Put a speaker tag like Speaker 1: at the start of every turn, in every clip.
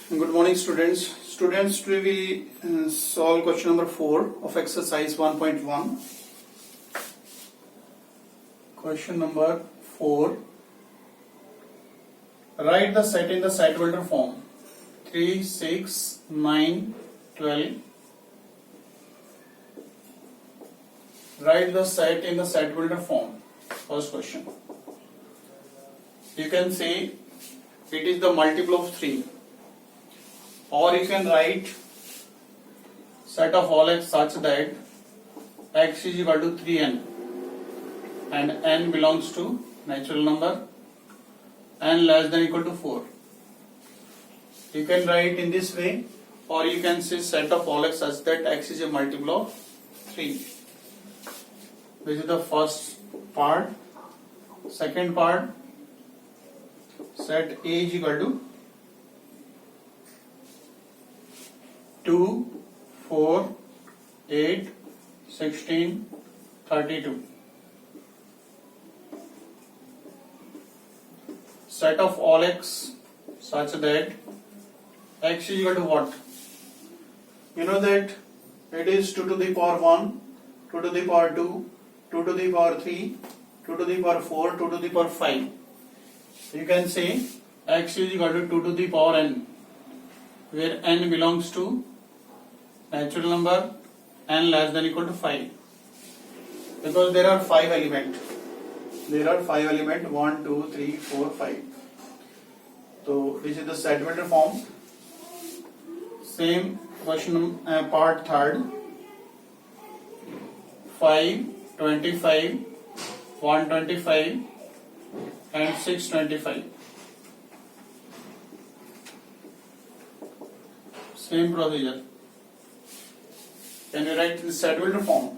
Speaker 1: Good morning, students. Students, today we solve question number 4 of exercise 1.1. Question number 4. Write the set in the set builder form. 3, 6, 9, 12. Write the set in the set builder form. First question. You can say it is the multiple of 3. Or you can write set of all x such that x is equal to 3n and n belongs to natural number n less than equal to 4. You can write in this way, or you can say set of all x such that x is a multiple of 3. This is the first part. Second part, set a is equal to 2, 4, 8, 16, 32. Set of all x such that x is equal to what? You know that it is 2 to the power 1, 2 to the power 2, 2 to the power 3, 2 to the power 4, 2 to the power 5. You can say x is equal to 2 to the power n, where n belongs to natural number n less than equal to 5, because there are 5 elements. There are 5 elements 1, 2, 3, 4, 5. So this is the set builder form. Same question part third. 5, 25, 125 and 625. Same procedure. Can you write in the set builder form?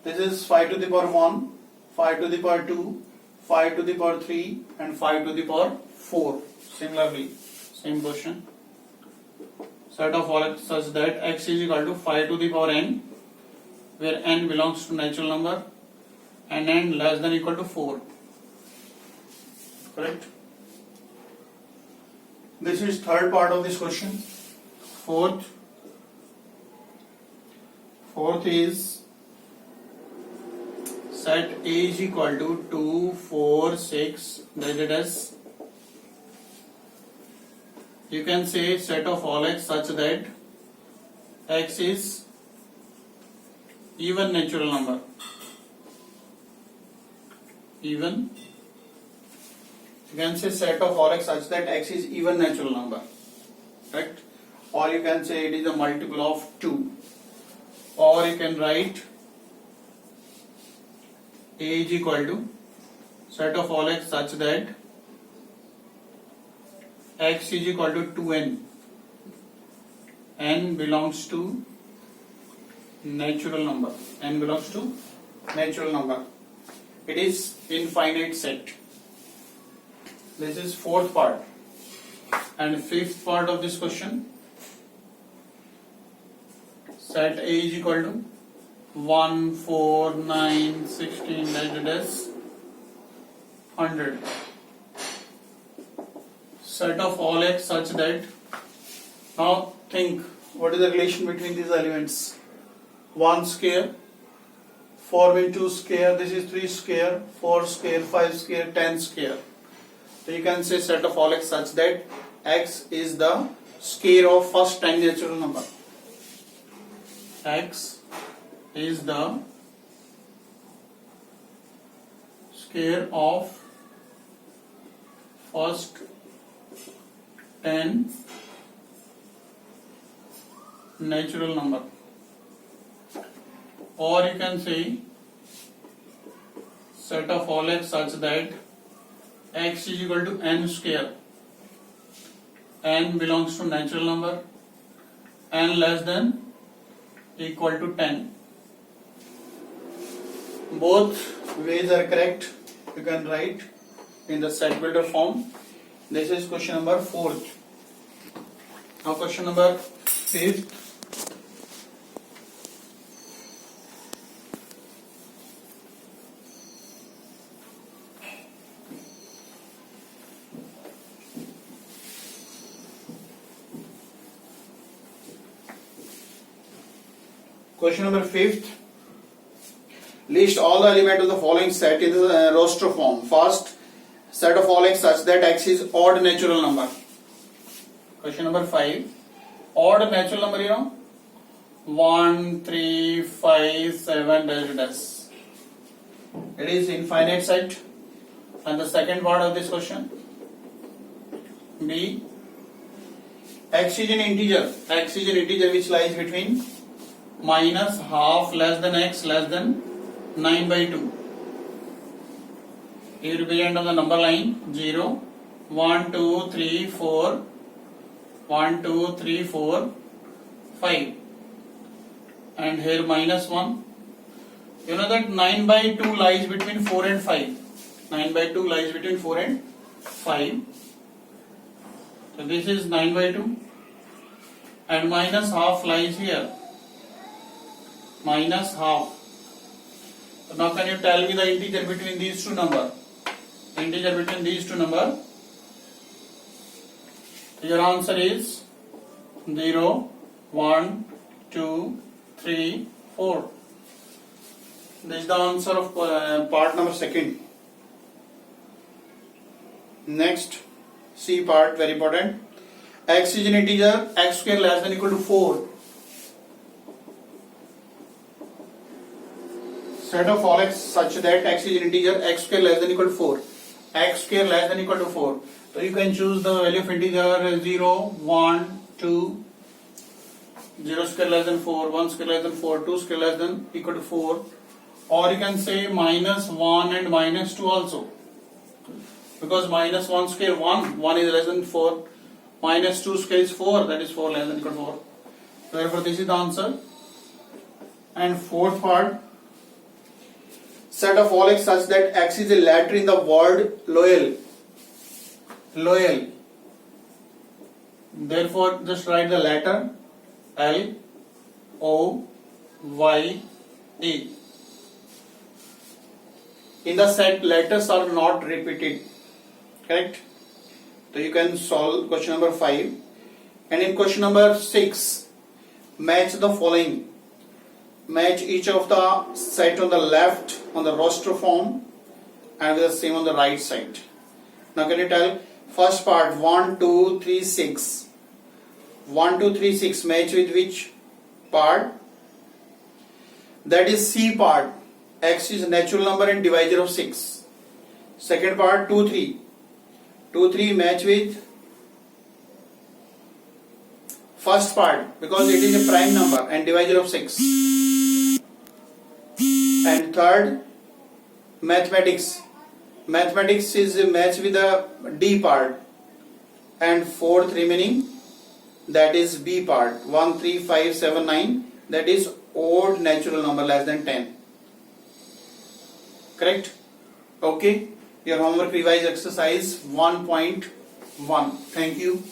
Speaker 1: This is 5 to the power 1, 5 to the power 2, 5 to the power 3 and 5 to the power 4. Similarly, same question. Set of all x such that x is equal to 5 to the power n, where n belongs to natural number and n less than equal to 4. Correct? This is third part of this question. Fourth is set a is equal to 2, 4, 6, that is, you can say set of all x such that x is even natural number. Even, you can say set of all x such that x is even natural number. Correct? Or you can say it is a multiple of 2. Or you can write a is equal to set of all x such that x is equal to 2n. n belongs to natural number. n belongs to natural number. It is infinite set. This is fourth part. And fifth part of this question. Set a is equal to 1, 4, 9, 16, that is 100. Set of all x such that, now think, what is the relation between these elements? 1 square, 4 means 2 square, this is 3 square, 4 square, 5 square, 10 square. So you can say set of all x such that x is the square of first 10 natural number. X is the square of first 10 natural number. Or you can say set of all x such that x is equal to n square. n belongs to natural number, n less than equal to 10. Both ways are correct. You can write in the set builder form. This is question number 4th. Now question number 5th. Question number 5th. List all the elements of the following set in the roster form. First, set of all x such that x is odd natural number. Question number 5. Odd natural number, 1, 3, 5, 7, dash dash. It is infinite set. And the second part of this question. B. X is an integer. X is an integer which lies between minus half less than x less than 9 by 2. You represent on the number line 0, 1, 2, 3, 4, 1, 2, 3, 4, 5. And here minus 1. You know that 9 by 2 lies between 4 and 5. 9 by 2 lies between 4 and 5. So this is 9 by 2. And minus half lies here. Minus half. So now can you tell me the integer between these two numbers? Integer between these two numbers. Your answer is 0, 1, 2, 3, 4. This is the answer of part number 2. Next, C part, very important. X is an integer, x square less than equal to 4. Set of all x such that x is an integer, x square less than equal to 4. X square less than equal to 4. So you can choose the value of integer 0, 1, 2, 0 square less than 4, 1 square less than 4, 2 square less than equal to 4. Or you can say minus 1 and minus 2 also. Because minus 1 square 1, 1 is less than 4. Minus 2 square is 4, that is 4 less than equal to 4. So therefore this is the answer. And fourth part. Set of all x such that x is a letter in the word loyal. Loyal. Therefore just write the letter L O Y A. In the set, letters are not repeated. Correct? So you can solve question number 5. And in question number 6, match the following. Match each of the set on the left on the roster form and with the same on the right side. Now can you tell? First part 1, 2, 3, 6. 1, 2, 3, 6 match with which part? That is C part. X is a natural number and divisor of 6. Second part 2, 3. 2, 3 match with first part because it is a prime number and divisor of 6. And third, mathematics. Mathematics is a match with the D part. And fourth remaining, that is B part. 1, 3, 5, 7, 9. That is odd natural number less than 10. Correct? Okay. Your homework revise exercise 1.1. Thank you.